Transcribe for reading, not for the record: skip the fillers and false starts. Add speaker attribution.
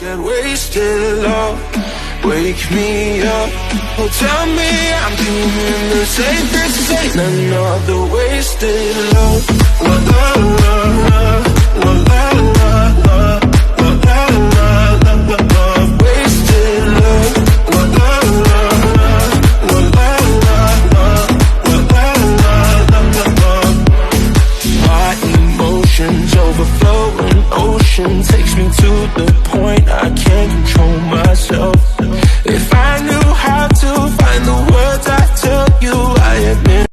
Speaker 1: said wasted love, wake me up. Oh, tell me I'm doing the same things. This ain't another wasted love. La la la la, la la la la, la la la la la la. Wasted love. La la la la, la la la la, la la la la la. My emotions overflow, an ocean takes me to the point I can't control myself.